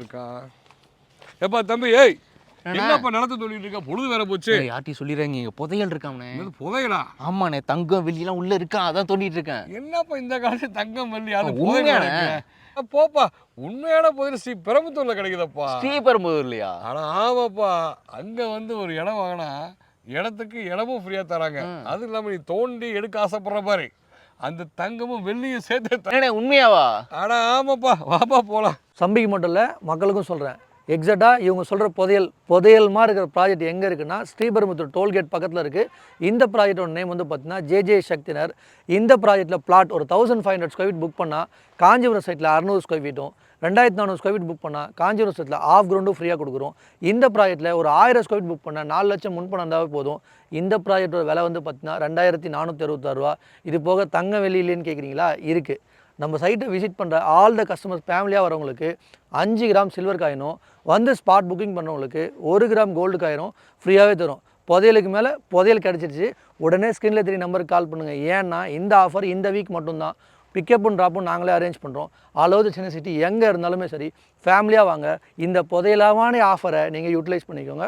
இருக்கா எப்பா தம்பி ஏய் என்னப்பா நிலத்தை சொல்லிட்டு இருக்க பொழுது வேற போச்சு யார்ட்டி சொல்லிடுறாங்க இங்கே புதையல் இருக்காமண்ணே புதையலா ஆமாண்ணே தங்கம் வெள்ளிலாம் உள்ள இருக்கா அதான் தோண்டிட்டு இருக்கேன் என்னப்பா இந்த காலத்து தங்கம் வெள்ளி அது புதையல் போப்பா உண்மையான புதையல் ஸ்ரீ பெரும்புத்தூர்ல கிடைக்குதப்பா ஸ்ரீபெரும்புதூர்லையா ஆனா ஆமாப்பா அங்க வந்து ஒரு இடம் வாங்கினா இடத்துக்கு இடமும் ஃப்ரீயா தராங்க அது இல்லாம நீ தோண்டி எடுக்க ஆசைப்படுற மாதிரி அந்த தங்கமும் வெள்ளியும் சேர்த்து உண்மையாவா ஆனா ஆமாப்பா வாப்பா போலாம். சம்பிக்கு மட்டும் இல்லை மக்களுக்கும் சொல்கிறேன். எக்ஸாக்டாக இவங்க சொல்கிற புதையல் மாதிரி இருக்கிற ப்ராஜெக்ட் எங்கே இருக்குன்னா ஸ்ரீபெரும்புத்தூர் டோல்கேட் பக்கத்தில் இருக்குது. இந்த ப்ராஜெக்டோட நேம் வந்து பார்த்தீங்கன்னா ஜே சக்தினர். இந்த ப்ராஜெக்ட்டில் பிளாட் ஒரு 1500 ஸ்கொயர் ஃபீட் புக் பண்ணால் காஞ்சிபுரம் சைட்டில் 600 ஸ்கொயர் ஃபீட்டும் 2400 ஸ்கொயர் ஃபீட் புக் பண்ணால் காஞ்சிபுரம் சைட்டில் ஆஃப் கிரவுண்டும் ஃப்ரீயாக கொடுக்குறோம். இந்த ப்ராஜெக்ட்டில் ஒரு 1000 ஸ்கொயர் ஃபீட் புக் பண்ணால் 4 லட்சம் முன்பணம் இருந்தாவே போதும். இந்த ப்ராஜெக்டோட விலை வந்து பார்த்தீங்கன்னா 2466 ரூபா. இது போக தங்க வெள்ளி இல்லைன்னு கேட்குறீங்களா? இருக்குது. நம்ம சைட்டை விசிட் பண்ணுற ஆல் த கஸ்டமர்ஸ் ஃபேமிலியாக வரவங்களுக்கு 5 கிராம் சில்வர் காயினும் வந்து ஸ்பாட் புக்கிங் பண்ணுறவங்களுக்கு 1 கிராம் கோல்டு காயினும் ஃப்ரீயாகவே தரும். புதையலுக்கு மேலே புதையல் கிடச்சிருச்சு. உடனே ஸ்க்ரீனில் 3 நம்பருக்கு கால் பண்ணுங்கள். ஏன்னா இந்த ஆஃபர் இந்த வீக் மட்டும்தான். பிக்கப்பும் ட்ராப்பும் நாங்களே அரேஞ்ச் பண்ணுறோம். ஆல் ஓவர் சென்னை சிட்டி எங்கே இருந்தாலுமே சரி ஃபேமிலியாக வாங்க. இந்த புதையலான ஆஃபரை நீங்கள் யூட்டிலைஸ் பண்ணிக்கோங்க.